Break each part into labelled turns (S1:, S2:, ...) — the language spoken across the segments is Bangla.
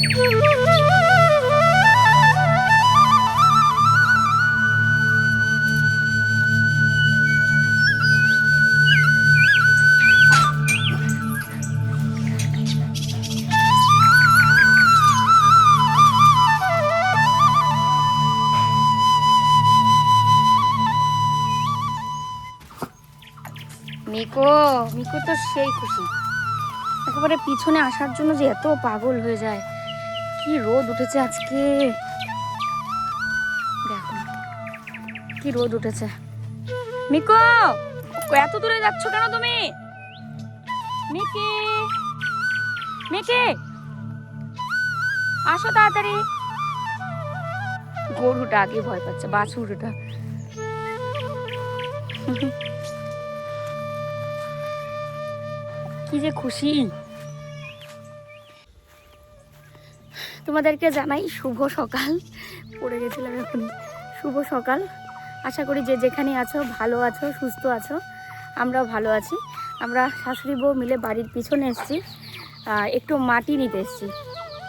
S1: মিকো মিকো তো সেই খুশি, একেবারে পিছনে আসার জন্য যে এত পাগল হয়ে যায়। কি রোদ উঠেছে আজকে, দেখো কি রোদ উঠেছে। মিকো এত দূরে যাচ্ছ কেন তুমি? মিকি মিকি আসো তাড়াতাড়ি। গরুটা আগে ভয় পাচ্ছে, বাছুরটা। কি যে খুশি। তোমাদেরকে জানাই শুভ সকাল। পড়ে গেছিলাম এখন। শুভ সকাল। আশা করি যে যেখানে আছো ভালো আছো, সুস্থ আছো। আমরাও ভালো আছি। আমরা শাশুড়ি বউ মিলে বাড়ির পিছনে এসেছি, একটু মাটি নিতে এসেছি।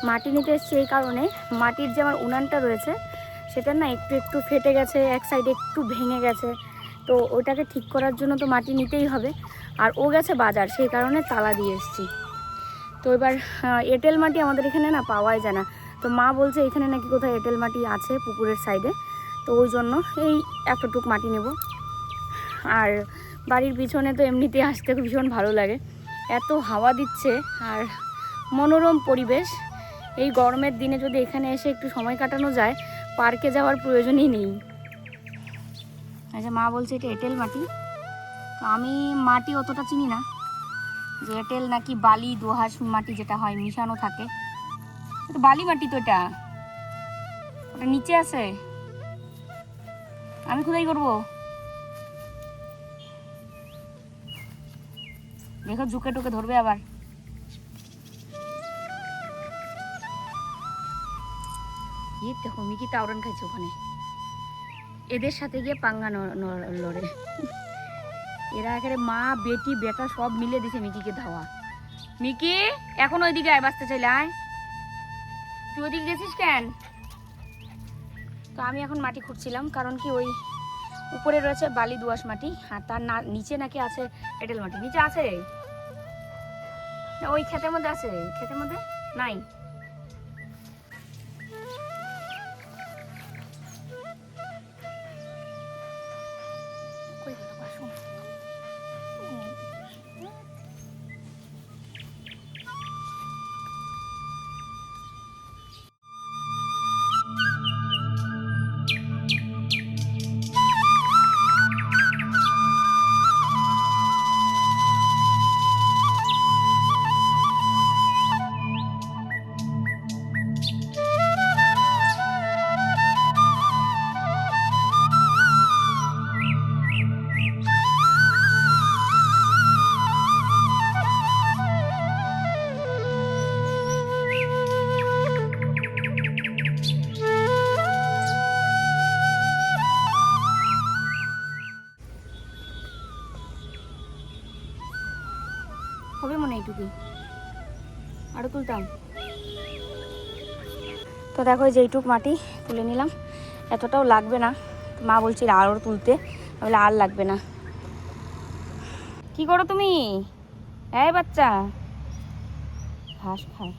S1: মাটি নিতে এসেছি এই কারণে, মাটির যে আমার উনানটা রয়েছে সেটা না একটু একটু ফেটে গেছে, এক সাইডে একটু ভেঙে গেছে। তো ওটাকে ঠিক করার জন্য তো মাটি নিতেই হবে। আর ও গেছে বাজার, সেই কারণে তালা দিয়ে এসেছি। তো এবার এঁটেল মাটি আমাদের এখানে না পাওয়াই যায় না। তো মা বলছে এখানে নাকি কোথায় এঁটেল মাটি আছে পুকুরের সাইডে। তো ওই জন্য এই এতটুক মাটি নেব। আর বাড়ির পিছনে তো এমনিতেই আসতে ভীষণ ভালো লাগে, এত হাওয়া দিচ্ছে আর মনোরম পরিবেশ। এই গরমের দিনে যদি এখানে এসে একটু সময় কাটানো যায়, পার্কে যাওয়ার প্রয়োজনই নেই। আচ্ছা, মা বলছে এটা এঁটেল মাটি। তো আমি মাটি অতটা চিনি না, যে এঁটেল নাকি বালি দোআঁশ মাটি যেটা হয় মিশানো থাকে। এটা বালি মাটি তো, এটা ওটা নিচে আছে। আমি খোদাই করবো, দেখো ঝুঁকে টুকে ধরবে আবার। দেখো মিকি তাওরান খাইছে ওখানে, এদের সাথে গিয়ে পাঙ্গা লড়ে। এরা একেবারে মা বেটি বেটা সব মিলে দিছে মিকিকে ধাওয়া। মিকি এখন ওইদিকে আয়, বাঁচতে চাইলে আয়। তুই ওইদিকে গেছিস কেন? তো আমি এখন মাটি খুঁড়ছিলাম, কারণ কি ওই উপরে রয়েছে বালি দোআঁশ মাটি, আর তার নিচে নাকি আছে এঁটেল মাটি। নিচে আছে, ওই ক্ষেতের মধ্যে আছে, ক্ষেতের মধ্যে নাই। হবে মনে এইটুকুই, আরো তুলতাম। তো দেখো যে এইটুক মাটি তুলে নিলাম, এতটাও লাগবে না। মা বলছিল আরও তুলতে, বলে আর লাগবে না। কি করো তুমি? এই বাচ্চা ঘাস খায়।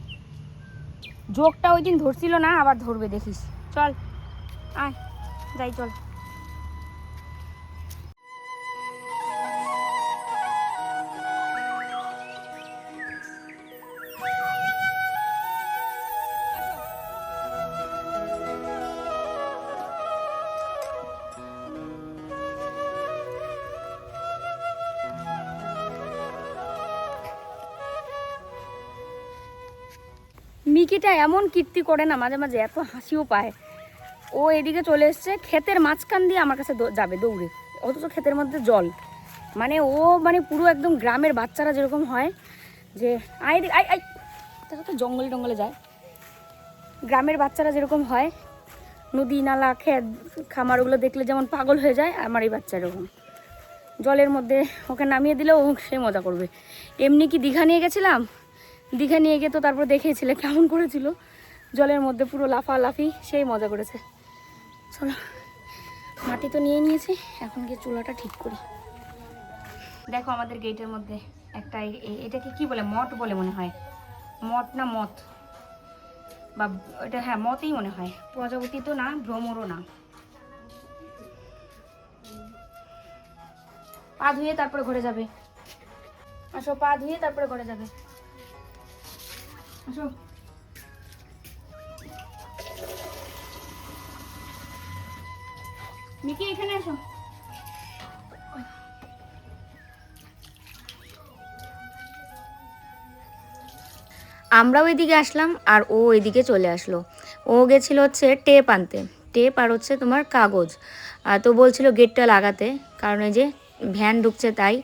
S1: জোকটা ওই দিন ধরছিল না, আবার ধরবে দেখিস। চল আয় যাই, চল। মিকিটা এমন কীর্তি করে না মাঝে মাঝে, এত হাসিও পায়। ও এদিকে চলে এসছে, ক্ষেতের মাঝখান দিয়ে আমার কাছে যাবে দৌড়ে, অথচ ক্ষেতের মধ্যে জল। মানে ও মানে পুরো একদম গ্রামের বাচ্চারা যেরকম হয়, যে আয় আয় আয়, দেখো তো জঙ্গলে টঙ্গলে যায়। গ্রামের বাচ্চারা যেরকম হয়, নদী নালা ক্ষেত খামার ওগুলো দেখলে যেমন পাগল হয়ে যায়, আমার এই বাচ্চা এরকম। জলের মধ্যে ওকে নামিয়ে দিলেও সে মজা করবে। এমনি কি দীঘা নিয়ে গেছিলাম, দীঘা নিয়ে গিয়ে তো তারপর দেখেছিলে কেমন করেছিল। জলের মধ্যে পুরো লাফালাফি, সেই মজা করেছে। চলো, মাটি তো নিয়ে নিয়েছি, এখন গিয়ে চুলাটা ঠিক করি। দেখো আমাদের গেটের মধ্যে একটা, এটাকে কি বলে, মঠ বলে মনে হয়, মঠ না মত, বা এটা হ্যাঁ মতই মনে হয়, প্রজাপতি তো না, ভ্রমরও না। পা ধুয়ে তারপরে ঘরে যাবে, আসো, পা ধুয়ে তারপরে ঘরে যাবে, আসো। মিকি এখানে আসো। আমরাও এদিকে আসলাম আর ও এদিকে চলে আসলো। ও গেছিল হচ্ছে টেপ আনতে, টেপ আর হচ্ছে তোমার কাগজ। তো বলছিল গেটটা লাগাতে, কারণ এই যে ভ্যান ঢুকছে তাই।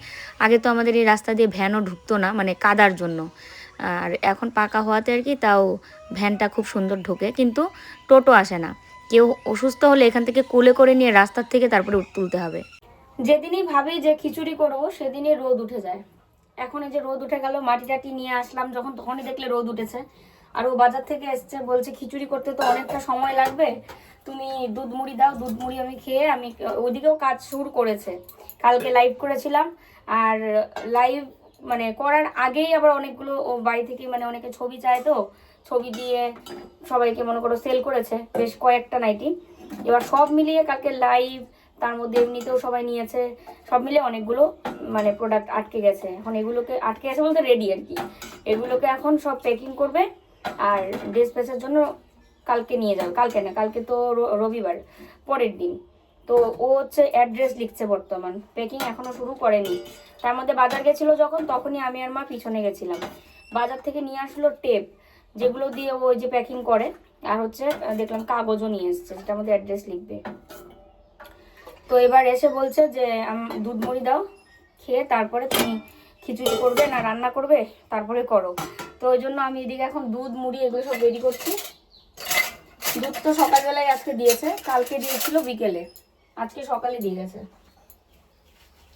S1: আগে তো আমাদের এই রাস্তা দিয়ে ভ্যানও ঢুকতো না, মানে কাদার জন্য। আর এখন পাকা হওয়াতে আর কি তাও ভ্যানটা খুব সুন্দর ঢোকে, কিন্তু টোটো আসে না। কেউ অসুস্থ হলে এখান থেকে কোলে করে নিয়ে রাস্তার থেকে তারপরে তুলতে হবে। যেদিনই ভাবি যে খিচুড়ি করবো সেদিনই রোদ উঠে যায়। এখন এই যে রোদ উঠে গেল, মাটি টাটি নিয়ে আসলাম যখন, তখনই দেখলে রোদ উঠেছে। আর ও বাজার থেকে এসছে, বলছে খিচুড়ি করতে তো অনেকটা সময় লাগবে, তুমি দুধ মুড়ি দাও। দুধ মুড়ি আমি খেয়ে, আমি ওইদিকেও কাজ শুরু করেছে। কালকে লাইভ করেছিলাম, আর লাইভ মানে করার আগেই আবার অনেকগুলো ও বাড়ি থেকে মানে অনেকে ছবি চায়, তো ছবি দিয়ে সবাইকে মনে করো সেল করেছে বেশ কয়েকটা নাইটি। এবার সব মিলিয়ে কালকে লাইভ, তার মধ্যে এমনিতেও সবাই নিয়েছে, সব মিলে অনেকগুলো মানে প্রোডাক্ট আটকে গেছে। এখন এগুলোকে আটকে গেছে বলতে রেডি আর কি, এগুলোকে এখন সব প্যাকিং করবে আর ডিসপ্যাচের জন্য কালকে নিয়ে যাবে। কালকে না, কালকে তো রবিবার, পরের দিন। তো ও হচ্ছে অ্যাড্রেস লিখছে, বর্তমান প্যাকিং এখনো শুরু করেনি। তার মধ্যে বাজার গেছিলো যখন, তখনই আমি আর মা পিছনে গেছিলাম। বাজার থেকে নিয়ে আসলো টেপ, যেগুলো দিয়ে ও যে প্যাকিং করে, আর হচ্ছে দেখলাম কাগজও নিয়ে এসছে, যেটার মধ্যে অ্যাড্রেস লিখবে। তো এবার এসে বলছে যে দুধ মুড়ি দাও, খেয়ে তারপরে তুমি খিচুড়ি করবে না রান্না করবে, তারপরে করো। তো ওই জন্য আমি এদিকে এখন দুধ মুড়ি এগুলো সব রেডি করছি। দুধ তো সকালবেলায় আজকে দিয়েছে, কালকে দিয়েছিল বিকেলে, আজকে সকালে দিয়ে গেছে।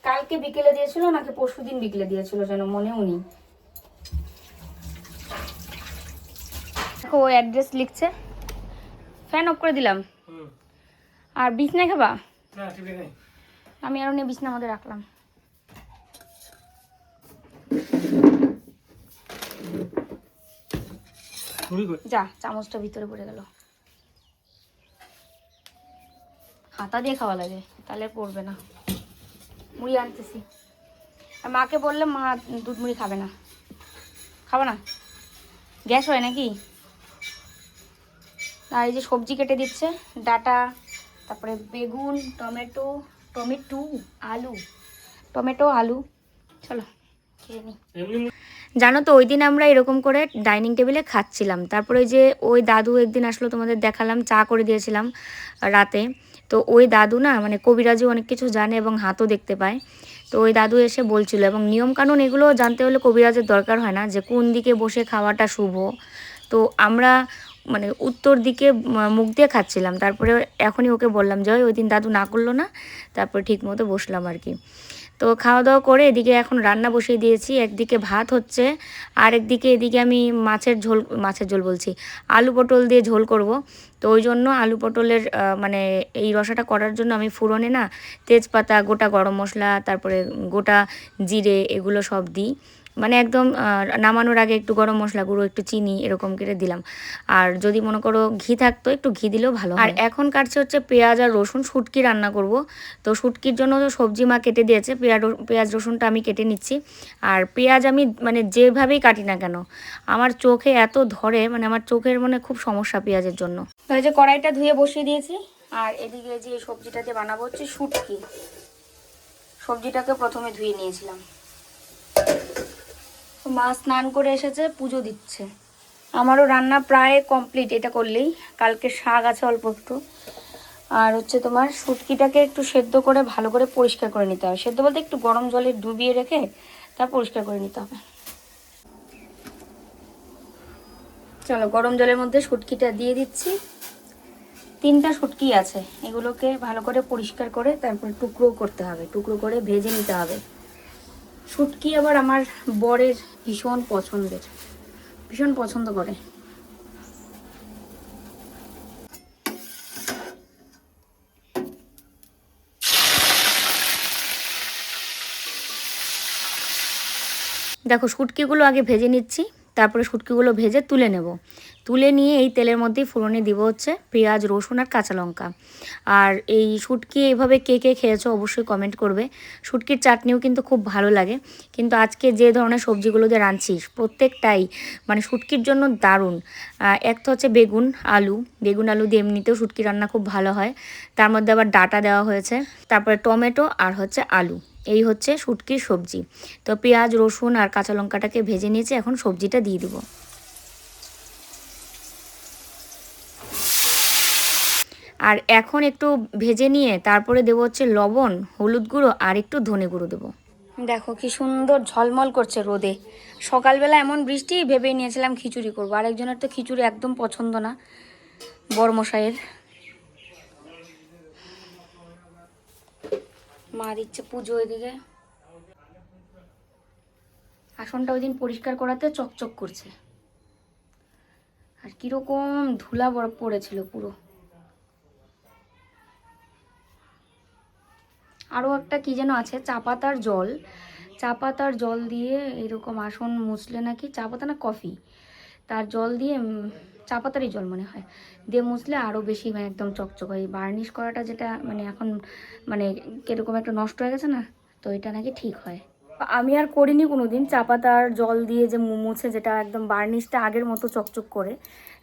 S1: কালকে বিকেলে দিয়েছিল নাকি পরশুদিন বিকেলে দিয়েছিল যেন মনেও নেই। দেখো ও অ্যাড্রেস লিখছে। ফ্যান অফ করে দিলাম। আর বিছনায় খাবা? আমি আরো নিয়ে বিছনার মধ্যে রাখলাম। যা, চামচটা ভিতরে পড়ে গেল। হাতা দিয়ে খাওয়া লাগে, তাহলে পড়বে না। মুড়ি আনতেছি। আর মাকে বললাম, মা দুধ মুড়ি খাবে না। খাবে না? গ্যাস হয় নাকি? আর এই যে সবজি কেটে দিচ্ছে, ডাটা, তারপরে বেগুন, টমেটো, আলু। চলো খেয়ে নিই। জানো তো, ওই দিন আমরা এরকম করে ডাইনিং টেবিলে খাচ্ছিলাম। তারপরে যে ওই দাদু একদিন আসলো, তোমাদের দেখালাম, চা করে দিয়েছিলাম রাতে। তো ওই দাদু না মানে কবিরাজও অনেক কিছু জানে এবং হাতও দেখতে পায়। তো ওই দাদু এসে বলছিল, এবং নিয়মকানুন এগুলো জানতে হলে কবিরাজের দরকার হয় না, যে কোন দিকে বসে খাওয়াটা শুভ। তো আমরা মানে উত্তর দিকে মুখ দিয়ে খাচ্ছিলাম। তারপরে এখনই ওকে বললাম যে ওই দিন দাদু না করলো না, তারপরে ঠিক মতো বসলাম আর কি। তো খাওয়া দাওয়া করে এদিকে এখন রান্না বসিয়ে দিয়েছি। একদিকে ভাত হচ্ছে, আর একদিকে এদিকে আমি মাছের ঝোল বলছি, আলু পটল দিয়ে ঝোল করব। তো ওই জন্য আলু পটলের মানে এই রসাটা করার জন্য আমি ফুরনে না তেজপাতা, গোটা গরম মশলা, তারপরে গোটা জিরে, এগুলো সব দিই। মানে একদম নামানোর আগে একটু গরম মশলা গুঁড়ো, একটু চিনি এরকম করে দিলাম। আর যদি মনে করো ঘি থাকতো, একটু ঘি দিলেও ভালো। আর এখন কাটছে হচ্ছে পেঁয়াজ আর রসুন, শুটকি রান্না করব। তো শুটকির জন্য তো সবজি মা কেটে দিয়েছে, পেঁয়াজ রসুনটা আমি কেটে নিচ্ছি। আর পেঁয়াজ আমি মানে যেভাবেই কাটি না কেন, আমার চোখে এত ধরে, মানে আমার চোখের মানে খুব সমস্যা পেঁয়াজের জন্য। তো এই যে কড়াইটা ধুয়ে বসিয়ে দিয়েছি, আর এদিকে যে সবজিটাতে বানাবো হচ্ছে শুটকি। সবজিটাকে প্রথমে ধুয়ে নিয়েছিলাম। মা স্নান করে এসেছে, পুজো দিচ্ছে। আমারও রান্না প্রায় কমপ্লিট এটা করলেই। কালকে শাক আছে অল্প একটু, আর হচ্ছে তোমার শুটকিটাকে একটু সেদ্ধ করে ভালো করে পরিষ্কার করে নিতে হবে। সেদ্ধ বলতে একটু গরম জলে ডুবিয়ে রেখে তা পরিষ্কার করে নিতে হবে। চলো গরম জলের মধ্যে শুটকিটা দিয়ে দিচ্ছি। 3টা শুটকি আছে, এগুলোকে ভালো করে পরিষ্কার করে তারপর টুকরো করতে হবে, টুকরো করে ভেজে নিতে হবে। শুটকি আবার আমার বরের ভীষণ পছন্দের, ভীষণ পছন্দ করে। দেখো শুটকিগুলো আগে ভেজে নিচ্ছি, তারপরে শুটকিগুলো ভেজে তুলে নেব। তুলে নিয়ে এই তেলের মধ্যেই ফোড়নে দিব হচ্ছে পেঁয়াজ, রসুন আর কাঁচা লঙ্কা। আর এই শুটকি এইভাবে কে কে খেয়েছো অবশ্যই কমেন্ট করবে। শুটকির চাটনিও কিন্তু খুব ভালো লাগে, কিন্তু আজকে যে ধরনের সবজিগুলো দিয়ে রাঁধছিস প্রত্যেকটাই মানে শুটকির জন্য দারুণ। এক তো হচ্ছে বেগুন আলু দিয়ে এমনিতেও শুটকি রান্না খুব ভালো হয়, তার মধ্যে আবার ডাঁটা দেওয়া হয়েছে, তারপরে টমেটো আর হচ্ছে আলু, এই হচ্ছে শুটকির সবজি। তো পেঁয়াজ, রসুন আর কাঁচা লঙ্কাটাকে ভেজে নিয়েছি, এখন সবজিটা দিয়ে দিব। আর এখন একটু ভেজে নিয়ে তারপরে দেবো হচ্ছে লবণ, হলুদ গুঁড়ো আর একটু ধনে গুঁড়ো দেবো। দেখো কি সুন্দর ঝলমল করছে রোদে। সকালবেলা এমন বৃষ্টি, ভেবেই নিয়েছিলাম খিচুড়ি করবো। আরেকজনের তো খিচুড়ি একদম পছন্দ না, বড়মশাইয়ের। মা দিচ্ছে পুজো এদিকে। আসনটা ওই দিন পরিষ্কার করাতে চকচক করছে, আর কিরকম ধুলা পড়েছিল পুরো। আরও একটা কি যেন আছে, চা পাতার জল দিয়ে এরকম আসন মুছলে নাকি, চা পাতা না কফি, তার জল দিয়ে চা পাতারই জল মনে হয় দিয়ে মুছলে আরও বেশি মানে একদম চকচক হয়। বার্নিশ করাটা যেটা মানে এখন মানে কীরকম একটা নষ্ট হয়ে গেছে না, তো এটা নাকি ঠিক হয়। আমি আর করিনি কোনো দিন চা পাতার জল দিয়ে যে মুছে, যেটা একদম বার্নিশটা আগের মতো চকচক করে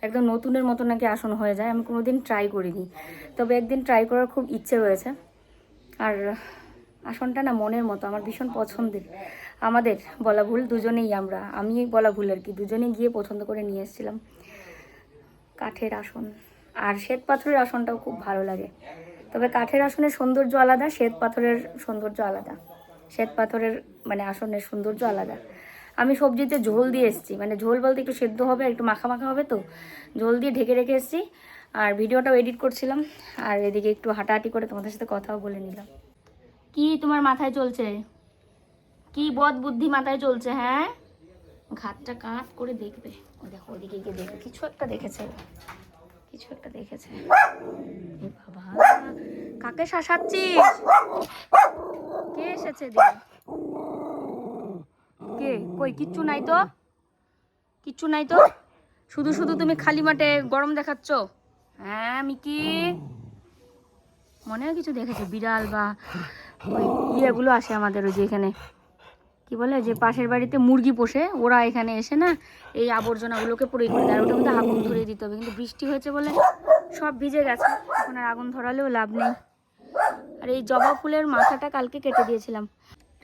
S1: একদম নতুনের মতো নাকি আসন হয়ে যায়, আমি কোনো দিন ট্রাই করিনি। তবে একদিন ট্রাই করার খুব ইচ্ছে রয়েছে। আর আসনটা না মনের মতো, আমার ভীষণ পছন্দের। আমাদের বলা ভুল, দুজনেই আমি বলা ভুল আর কি, দুজনেই গিয়ে পছন্দ করে নিয়ে এসেছিলাম কাঠের আসন। আর শ্বেত পাথরের আসনটাও খুব ভালো লাগে, তবে কাঠের আসনের সৌন্দর্য আলাদা, শ্বেত পাথরের সৌন্দর্য আলাদা। শ্বেত পাথরের মানে আসনের সৌন্দর্য আলাদা। আমি সবজিতে ঝোল দিয়ে এসেছি, মানে ঝোল বলতে একটু সেদ্ধ হবে, একটু মাখা মাখা হবে, তো ঝোল দিয়ে ঢেকে রেখে এসেছি। আর ভিডিওটাও এডিট করছিলাম, আর এদিকে একটু হাঁটাহাঁটি করে তোমাদের সাথে কথাও বলে নিলাম। কি তোমার মাথায় চলছে? কি বদ বুদ্ধি মাথায় চলছে? হ্যাঁ, ঘাটটা কাট করে দেখবে। ও দেখো ওদিকে গিয়ে দেখবে, কিছু একটা দেখেছে। এ বাবা, কাকে শাসাচ্ছিস? কে এসেছে দিদি? কে? কই কিচ্ছু নাই তো। শুধু শুধু তুমি খালি মাঠে গরম দেখাচ্ছ। হ্যাঁ মিকি, মনে হয় কিছু দেখেছে, বিড়াল বা ওই ইয়েগুলো আসে আমাদের ওই যে এখানে কি বলে, যে পাশের বাড়িতে মুরগি পোষে, ওরা এখানে এসে না এই আবর্জনাগুলোকে পরিষ্কার করে দেয়। ওটার মধ্যে আগুন ধরিয়ে দিতে হবে, কিন্তু বৃষ্টি হয়েছে বলে সব ভিজে গেছে, এখন আর আগুন ধরালেও লাভ নেই। আর এই জবা ফুলের মাথাটা কালকে কেটে দিয়েছিলাম।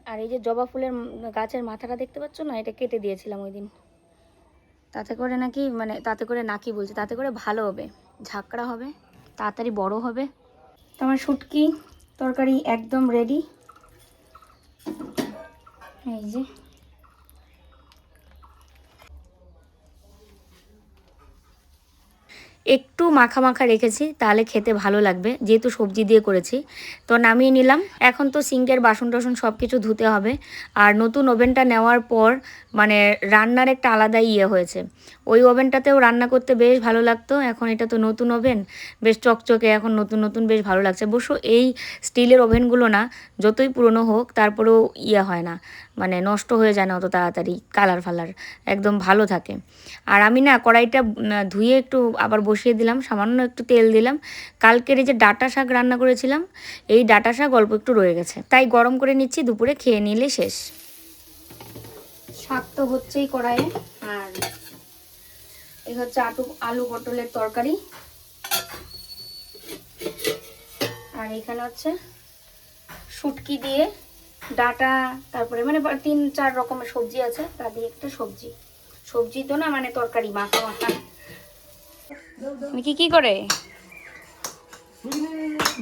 S1: আর এই যে জবা ফুলের গাছের মাথাটা দেখতে পাচ্ছ না, এটা কেটে দিয়েছিলাম ওই দিন। তাতে করে তাতে করে ভালো হবে, ঝাঁকড়া হবে, তাড়াতাড়ি বড় হবে। তো আমার শুটকি তরকারি একদম রেডি। এই যে একটু মাখা মাখা রেখেছি, তাহলে খেতে ভালো লাগবে, যেহেতু সবজি দিয়ে করেছি। তো নামিয়ে নিলাম। এখন তো সিঙ্কের বাসন টাসন সব কিছু ধুতে হবে। আর নতুন ওভেনটা নেওয়ার পর মানে রান্নার একটা আলাদা ইয়ে হয়েছে। ওই ওভেনটাতেও রান্না করতে বেশ ভালো লাগতো, এখন এটা তো নতুন ওভেন, বেশ চকচকে, এখন নতুন নতুন বেশ ভালো লাগছে। অবশ্য এই স্টিলের ওভেনগুলো না যতই পুরনো হোক তারপরেও ইয়ে হয় না, মানে নষ্ট হয়ে যায় না অত তাড়াতাড়ি, কালার ফালার একদম ভালো থাকে। আর আমি না কড়াইটা ধুয়ে একটু আবার বসিয়ে দিলাম, সামান্য একটু তেল দিলাম। কালকের এই যে ডাঁটা শাক রান্না করেছিলাম, এই ডাঁটা শাক অল্প একটু রয়ে গেছে, তাই গরম করে নিচ্ছি, দুপুরে খেয়ে নিলে শেষ। শাক তো হচ্ছেই কড়াইয়ে। আর এই হচ্ছে আলু পটলের তরকারি। আর এখানে হচ্ছে শুটকি দিয়ে ডাঁটা, তারপরে মানে 3-4 রকমের সবজি আছে, তা দিয়ে একটা সবজি তো না মানে তরকারি মাখা মাখা। কি করে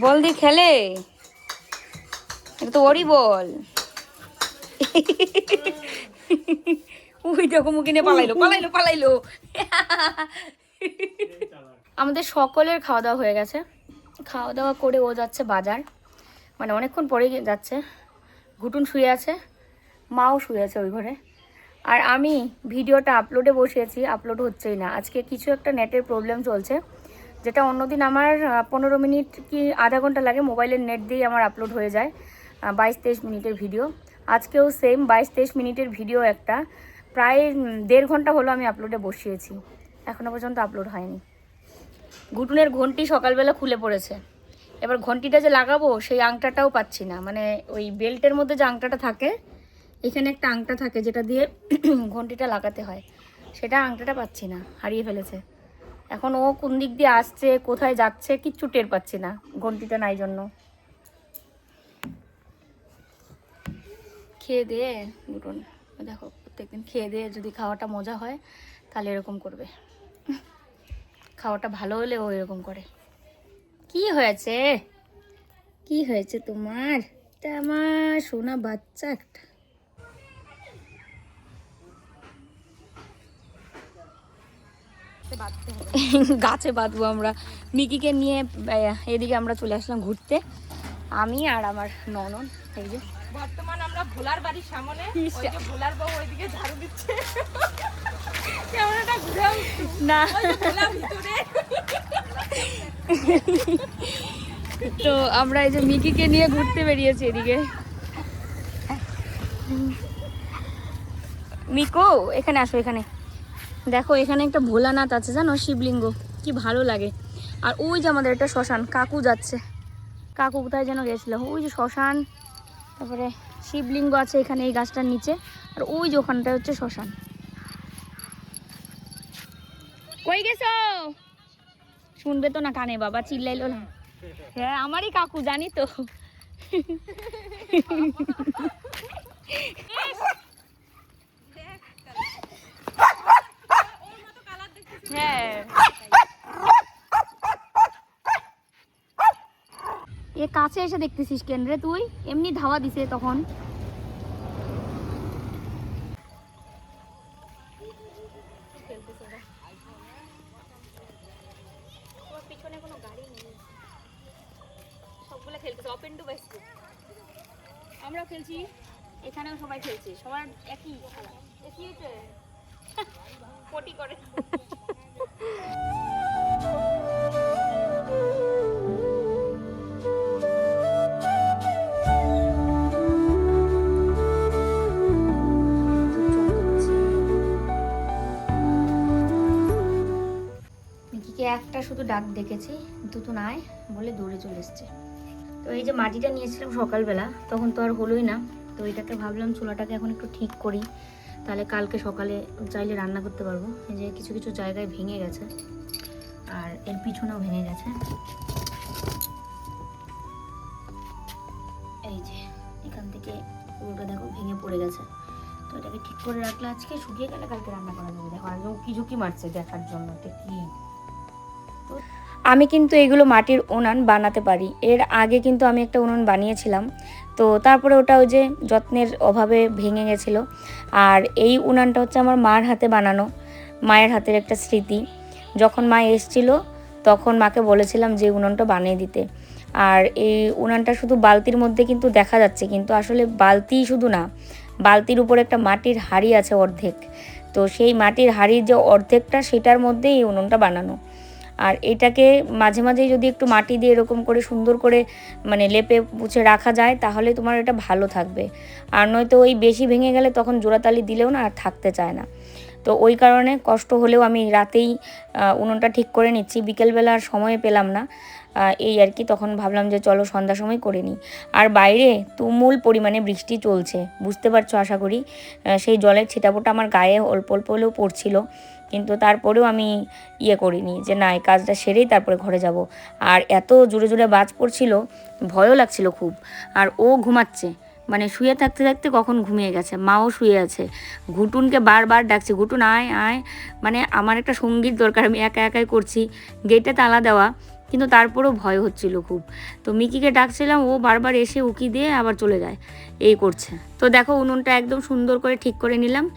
S1: বল দিয়ে খেলে? এটা তো ওরই বল। ওই দেখো মুখে নিয়ে পালাইলো। আমাদের সকলের খাওয়া দাওয়া হয়ে গেছে। খাওয়া দাওয়া করে ও যাচ্ছে বাজার, মানে অনেকক্ষণ পরেই যাচ্ছে। ঘুটুন শুয়ে আছে, মাও শুয়ে আছে ওই ঘরে। আর আমি ভিডিওটা আপলোডে বসিয়েছি, আপলোড হচ্ছেই না। আজকে কিছু একটা নেটের প্রবলেম চলছে, যেটা অন্যদিন আমার 15 মিনিট কি আধা ঘন্টা লাগে মোবাইলের নেট দিয়ে আমার আপলোড হয়ে যায় 22-23 মিনিটের ভিডিও। আজকেও সেম 22-23 মিনিটের ভিডিও একটা, প্রায় 1.5 ঘন্টা হলো আমি আপলোডে বসিয়েছি, এখনও পর্যন্ত আপলোড হয়নি। ঘুটুনের ঘন্টি সকালবেলা খুলে পড়েছে, এবার ঘন্টিটা যে লাগাবো সেই আংটাটাও পাচ্ছি না, মানে ওই বেল্টের মধ্যে যে আংটাটা থাকে, এখানে একটা আংটা থাকে যেটা দিয়ে ঘন্টিটা লাগাতে হয়, সেটা আংটাটা পাচ্ছি না, হারিয়ে ফেলেছে। এখন ও কোন দিক দিয়ে আসছে, কোথায় যাচ্ছে, কিচ্ছু টের পাচ্ছি না ঘন্টিটা নাই জন্য। খেয়ে দিয়ে ঘুটুন দেখো, প্রত্যেকদিন খেয়ে দিয়ে যদি খাওয়াটা মজা হয় তাহলে এরকম করবে, খাওয়াটা ভালো হলে ও এরকম করে। কি হয়েছে, কি হয়েছে তোমার? এটা আমার সোনা বাচ্চা একটা। গাছে বাঁধবো আমরা, মিকিকে নিয়ে এদিকে আমরা চলে আসলাম ঘুরতে, আমি আর আমার ননদ। এই যে
S2: বর্তমান আমরা ভোলার বাড়ির সামনে, ওই যে ভোলার বউ ওইদিকে ঝাড়ু দিচ্ছে, ক্যামেরাটা ঘুরেও
S1: না
S2: ভোলার ভিতরে।
S1: তো আমরা এই যে মিকিকে নিয়ে ঘুরতে বেরিয়েছি এদিকে। মিকো এখানে আসো, এখানে দেখো, এখানে একটা ভোলানাথ আছে জানো, শিবলিঙ্গ, কি ভালো লাগে। আর ওই যে আমাদের একটা শ্মশান, কাকু যাচ্ছে, কাকু কোথায় যেন গেছিল, ওই যে শ্মশান, তারপরে শিবলিঙ্গ আছে এখানে এই গাছটার নিচে, আর ওই যে ওখানটা হচ্ছে শ্মশান। কই গেছো? শুনবে তো না কানে, বাবা চিল্লাইলো না। হ্যাঁ আমারই কাকু, জানি তো। হ্যাঁ এ কাছে এসে দেখতেছিস কেন রে তুই? এমনি ধাওয়া দিছে তখন। পিছনে কোনো গাড়ি নেই, সবগুলো খেলতেছে ওপেন টু বাইস। আমরাও খেলছি, এখানেও সবাই খেলছে, সবার একই খেলা, একই হচ্ছে পটি করে। মিকিকে একটা শুধু ডাক ডেকেছি, দুটো নাই বলে দৌড়ে চলে এসছে। তো এই যে মাটিটা নিয়েছিলাম সকালবেলা, তখন তো আর হলোই না, তো এটাকে ভাবলাম চুলাটাকে এখন একটু ঠিক করি, তাহলে কালকে সকালে চাইলে রান্না করতে পারবো। এই যে কিছু কিছু জায়গায় ভেঙে গেছে, আর এর পিছনেও ভেঙে গেছে, এই যে এখান থেকে পুরোটা দেখো ভেঙে পড়ে গেছে। তো এটাকে ঠিক করে রাখলে আজকে শুকিয়ে গেলে কালকে রান্না করা যাবে। দেখো আর উকি ঝুঁকি মারছে দেখার জন্য এটা কি। আমি কিন্তু এগুলো মাটির উনান বানাতে পারি, এর আগে কিন্তু আমি একটা উনুন বানিয়েছিলাম, তো তারপরে ওটা ওই যে যত্নের অভাবে ভেঙে গেছিলো। আর এই উনানটা হচ্ছে আমার মার হাতে বানানো, মায়ের হাতের একটা স্মৃতি। যখন মা এসেছিলো তখন মাকে বলেছিলাম যে উনুনটা বানিয়ে দিতে। আর এই উনানটা শুধু বালতির মধ্যে কিন্তু দেখা যাচ্ছে, কিন্তু আসলে বালতি শুধু না, বালতির উপর একটা মাটির হাঁড়ি আছে অর্ধেক, তো সেই মাটির হাঁড়ির যে অর্ধেকটা সেটার মধ্যে এই উনুনটা বানানো। আর এটাকে মাঝে মাঝেই যদি একটু মাটি দিয়ে এরকম করে সুন্দর করে মানে লেপে মুছে রাখা যায় তাহলে তোমার এটা ভালো থাকবে। আর নয়তো ওই বেশি ভেঙে গেলে তখন জোড়াতালি দিলেও না আর থাকতে চায় না। তো ওই কারণে কষ্ট হলেও আমি রাতেই উনুনটা ঠিক করে নিচ্ছি, বিকেলবেলা আর সময় পেলাম না, এই আর কি। তখন ভাবলাম যে চলো সন্ধ্যার সময় করে নিই। আর বাইরে তুমুল পরিমাণে বৃষ্টি চলছে, বুঝতে পারছো আশা করি। সেই জলের ছিটাফোঁটা আমার গায়ে অল্প অল্প হলেও পড়ছিল, কিন্তু তারপরেও আমি করিনি যে না এই কাজটা সেরেই তারপরে ঘরে যাব। আর এত জোরে জোরে বাজ পড়ছিল, ভয়ও লাগছিল খুব। আর ও ঘুমাচ্ছে, মানে শুয়ে থাকতে থাকতে কখন ঘুমিয়ে গেছে, মাও শুয়ে আছে, ঘুটুনকে বারবার ডাকছে, ঘুটুন আয় আয়, মানে আমার একটা সঙ্গীর দরকার, আমি একা একাই করছি, গেটে তালা দেওয়া, কিন্তু তারপরেও ভয় হচ্ছিল খুব। তো মিকিকে ডাকছিলাম, ও বারবার এসে উকি দিয়ে আবার চলে যায়, এই করছে। তো দেখো উনুনটা একদম সুন্দর করে ঠিক করে নিলাম।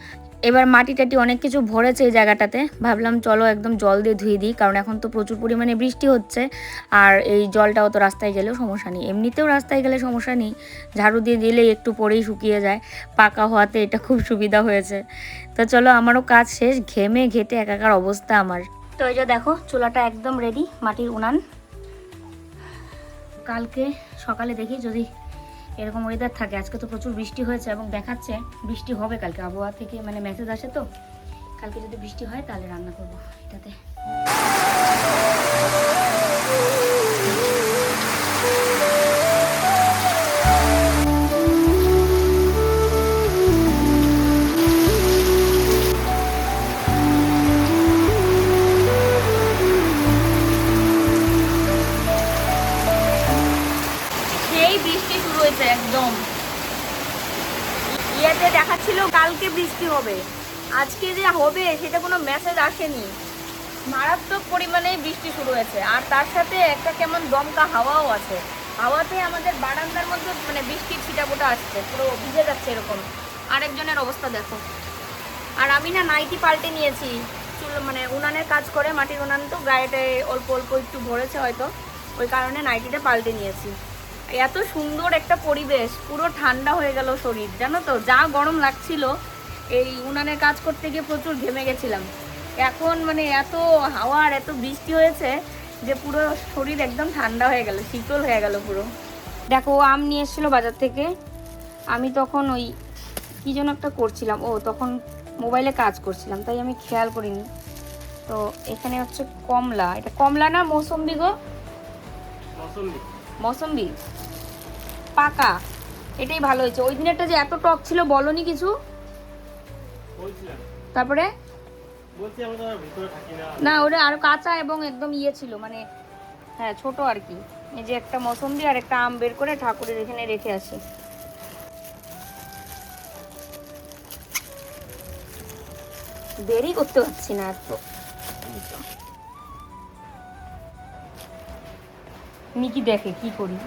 S1: এবার মাটি টাটি অনেক কিছু ভরেছে এই জায়গাটাতে, ভাবলাম চলো একদম জল দিয়ে ধুয়ে দিই, কারণ এখন তো প্রচুর পরিমাণে বৃষ্টি হচ্ছে। আর এই জলটাও তো রাস্তায় গেলেও সমস্যা নেই, এমনিতেও রাস্তায় গেলে সমস্যা নেই, ঝাড়ু দিয়ে দিলেই একটু পরেই শুকিয়ে যায়, পাকা হওয়াতে এটা খুব সুবিধা হয়েছে। তো চলো আমারও কাজ শেষ, ঘেমে ঘেটে একাকার অবস্থা আমার। তো এই যে দেখো চুলাটা একদম রেডি, মাটির উনান। কালকে সকালে দেখি যদি এরকম ওয়েদার থাকে। আজকে তো প্রচুর বৃষ্টি হয়েছে এবং দেখাচ্ছে বৃষ্টি হবে কালকে, আবহাওয়া থেকে মানে মেসেজ আসে তো, কালকে যদি বৃষ্টি হয় তাহলে রান্না করবো এটাতে। সেই বৃষ্টি শুরু হয়েছে একদম। ইয়েতে দেখাচ্ছিল কালকে বৃষ্টি হবে, আজকে যে হবে সেটা কোনো মেসেজ আসেনি। মারাত্মক পরিমাণে বৃষ্টি শুরু হয়েছে, আর তার সাথে একটা কেমন দমকা হাওয়াও আছে। হাওয়াতে আমাদের বারান্দার মধ্যে মানে বৃষ্টির ছিটাফোঁটা আসছে, পুরো ভিজে যাচ্ছে এরকম। আরেকজনের অবস্থা দেখো। আর আমি না নাইটি পাল্টে নিয়েছি, চুল মানে উনানের কাজ করে, মাটির উনান তো, গায়েতে অল্প অল্প একটু ভরেছে হয়তো, ওই কারণে নাইটিটা পাল্টে নিয়েছি। এত সুন্দর একটা পরিবেশ, পুরো ঠান্ডা হয়ে গেল শরীর, জানো তো। যা গরম লাগছিল এই উনানের কাজ করতে গিয়ে প্রচুর ঘেমে গেছিলাম, এখন মানে এত হাওয়া আর এত বৃষ্টি হয়েছে যে পুরো শরীর একদম ঠান্ডা হয়ে গেল, শীতল হয়ে গেল পুরো। দেখো আম নিয়ে এসেছিলো বাজার থেকে, আমি তখন ওই কী যেন একটা করছিলাম, তখন মোবাইলে কাজ করছিলাম তাই আমি খেয়াল করিনি। তো এখানে হচ্ছে কমলা, এটা কমলা না মৌসম্বি গো? মৌসম্বি পাকা, এটাই ভালো হয়েছে। ওই দিনেরটা যে এত টক ছিল বলনি কিছু, তারপরে না ওটা আরো কাঁচা এবং একদম ইয়ে ছিল, মানে হ্যাঁ ছোট আর কি। এই যে একটা মৌসম্বি আর একটা আম বের করে ঠাকুরের এখানে রেখে আসি। দেরি করতে পারছি না এত। মিকি দেখে কি করি।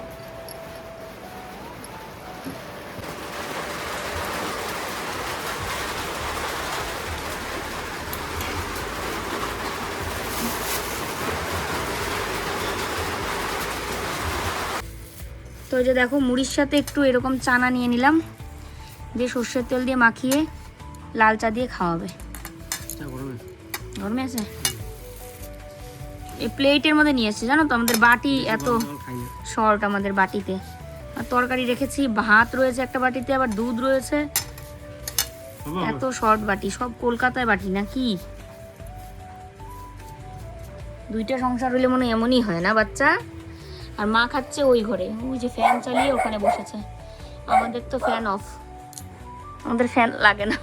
S1: তো এই যে দেখো মুড়ির সাথে একটু এরকম চানা নিয়ে নিলাম, দিয়ে সর্ষের তেল দিয়ে মাখিয়ে লাল চা দিয়ে খাওয়াবে। গরমে আছে, এই প্লেটের মধ্যে নিয়ে এসেছি জানো তো, আমাদের বাটি এত শর্ট আমাদের বাটিতে। আর তরকারি রেখেছি, ভাত রয়েছে একটা বাটিতে, আবার দুধ রয়েছে, এত শর্ট বাটি। সব কলকাতায় বাটি নাকি? দুইটা সংসার হইলে মনে এমনই হয় না বাচ্চা। আর মা খাচ্ছে ওই ঘরে, ওই যে ফ্যান চালিয়ে ওখানে বসেছে। আমাদের তো ফ্যান অফ, আমাদের ফ্যান লাগে না।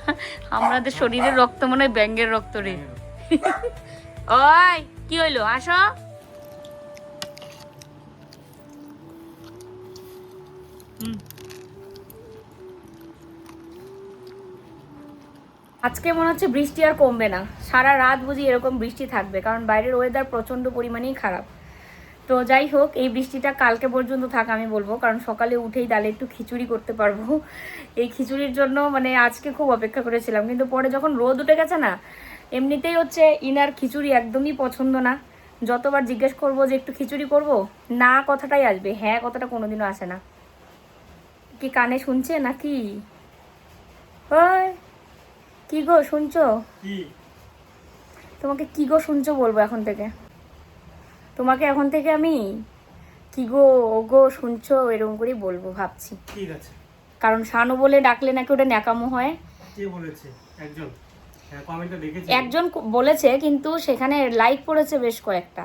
S1: আমাদের শরীরের রক্ত মনে হয় ব্যাঙের রক্ত রে। ওই কি হইলো, আসো। আজকে মনে হচ্ছে বৃষ্টি আর কমবে না, সারা রাত বুঝি এরকম বৃষ্টি থাকবে, কারণ বাইরের ওয়েদার প্রচণ্ড পরিমাণেই খারাপ। তো যাই হোক, এই বৃষ্টিটা কালকে পর্যন্ত থাক আমি বলবো, কারণ সকালে উঠেই তাহলে একটু খিচুড়ি করতে পারবো। এই খিচুড়ির জন্য মানে আজকে খুব অপেক্ষা করেছিলাম, কিন্তু পরে যখন রোদ উঠে গেছে না, এমনিতেই হচ্ছে ইনার খিচুড়ি একদমই পছন্দ না। যতবার জিজ্ঞেস করবো যে একটু খিচুড়ি করব, না কথাটাই আসবে, হ্যাঁ কথাটা কোনোদিনও আসে না। কি কানে শুনছে নাকি? ওই কি গো শুনছো? তোমাকে কি গো শুনছো বলবো এখন থেকে, তোমাকে এখন থেকে আমি কি গো ও গো শুনছো এরকম করেই বলবো ভাবছি। ঠিক আছে, কারণ শানু বলে ডাকলে নাকি ওটা ন্যাকামো হয়। কে বলেছে? একজন কমেন্টে দেখেছি, একজন বলেছে, কিন্তু সেখানে লাইক পড়েছে বেশ কয়েকটা।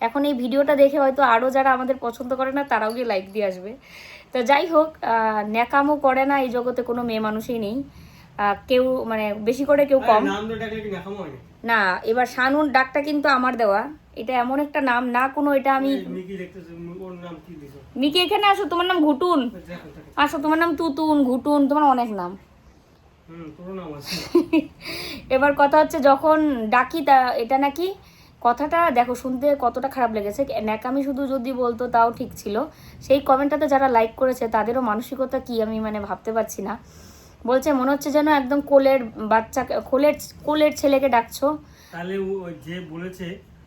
S1: এখন এই ভিডিওটা দেখে হয়তো আরো যারা আমাদের পছন্দ করে না তারাও গিয়ে লাইক দিয়ে আসবে। তো যাই হোক, ন্যাকামো করে না এই জগতে কোনো মেয়ে মানুষই নেই, কেউ মানে বেশি করে কেউ কম না। এবার শানুর ডাকটা কিন্তু আমার দেওয়া, এটা এমন একটা নাম না কোনো, এটা আমি মিকি এখানে আসো, তোমার নাম ঘুটুন, আসো তোমার নাম তুতুন, ঘুটুন, তোমার অনেক নাম। এবার কথা হচ্ছে যখন ডাকি তা এটা নাকি কথাটা দেখো শুনতে কতটা খারাপ লেগেছে। ন্যাকামি শুধু যদি বলতো তাও ঠিক ছিল। সেই কমেন্টটাতে যারা লাইক করেছে তাদেরও মানসিকতা কি আমি মানে ভাবতে পারছি না। বলছে মনে হচ্ছে যেন একদম কোলের বাচ্চা, কোলের ছেলেকে ডাকছো। তাহলে ওই যে বলেছে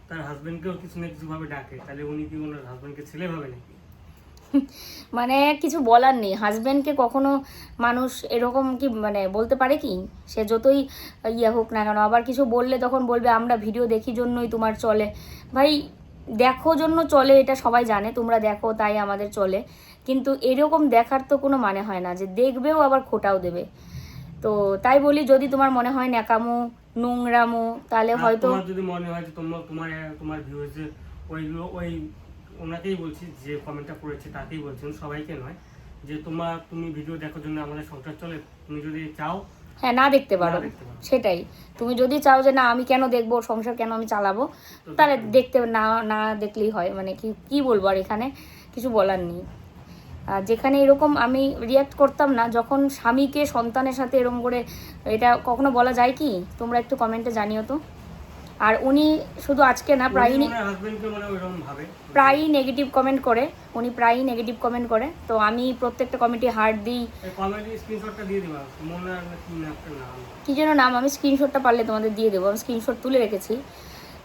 S1: তার হাজবেন্ডকেও কিছু না কিছু ভাবে ডাকে, তাহলে উনি কি ওনার হাজবেন্ডকে ছেলে ভাবে নাকি? মানে কিছু বলার নেই, হাজবেন্ডকে কখনো মানুষ এরকম কি মানে বলতে পারে কি? সে যতই ইয়ে হোক না কেন, আবার কিছু বললে তখন বলবে আমরা ভিডিও দেখি জন্যই তোমার চলে। ভাই দেখো জন্য চলে, এটা সবাই জানে, তোমরা দেখো তাই আমাদের চলে। কিন্তু এরকম দেখার তো কোনো মানে হয় না, যে দেখবেও আবার খোটাও দেবে। তো তাই বলি, যদি তোমার মনে হয় ন্যাকামো নোংরামো, তাহলে হয়তো
S3: তোমার যদি মনে হয় যে তোমার ভিউয়ার্স ওইগুলো ওই ওনাকেই বলছি, যে কমেন্টটা করেছে তাকেই বলছেন, সবাইকে নয়, যে তুমি ভিডিও দেখার জন্য আমাদের সংসার চলে, তুমি যদি চাও
S1: হ্যাঁ না দেখতে পারো, সেটাই। তুমি যদি চাও যে না আমি কেন দেখবো, সংসার কেন আমি চালাবো, তাহলে দেখতে না দেখলেই হয়। মানে কি বলবো, আর এখানে কিছু বলার নেই। যেখানে এরকম আমি রিয়াক্ট করতাম না, যখন স্বামীকে সন্তানের সাথে এরকম করে, এটা কখনো বলা যায় কি? তোমরা একটু কমেন্টে জানিও তো। আর উনি শুধু আজকে না, প্রায়ই নেগেটিভ কমেন্ট করে, উনি প্রায়ই নেগেটিভ কমেন্ট করে। তো আমি প্রত্যেকটা কমেন্টে হার্ট দিই। কি যেন নাম, আমি স্ক্রিনশটটা পারলে তোমাদের দিয়ে দেবো, আমি স্ক্রিনশট তুলে রেখেছি।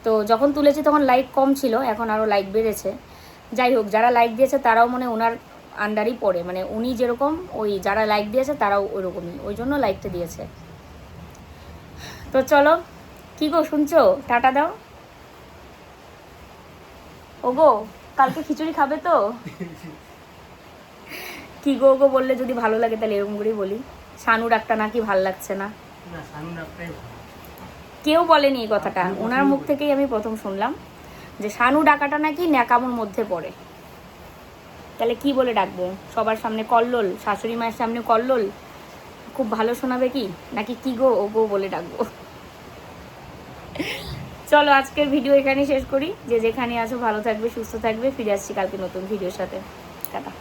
S1: তো যখন তুলেছি তখন লাইক কম ছিল, এখন আরও লাইক বেড়েছে। যাই হোক, যারা লাইক দিয়েছে তারাও মনে ওনার আন্ডারই পড়ে, মানে উনি যেরকম ওই যারা লাইক দিয়েছে তারাও ওইরকমই, ওই জন্য লাইকটা দিয়েছে। তো চলো, কি গো শুনছো? টাটা দাও। ওগো, কালকে খিচুড়ি খাবে তো? কি গো গো বললে যদি ভালো লাগে তাহলে এরকম করেই বলি। শানু ডাকটা নাকি ভাল লাগছে না, কেউ বলেনি এই কথাটা, ওনার মুখ থেকেই আমি প্রথম শুনলাম যে শানু ডাকাটা নাকি ন্যাকামোর মধ্যে পড়ে। তাহলে কি বলে ডাকবো? সবার সামনে কল্লোল, শাশুড়ি মায়ের সামনে কল্লোল খুব ভালো শোনাবে কি, নাকি কি গো ও গো বলে ডাকবো? চলো আজকের ভিডিও এখানেই শেষ করি। যে যেখানে আছো ভালো থাকবে, সুস্থ থাকবে। ফিরে আসছি কালকে নতুন ভিডিওর সাথে। টাটা।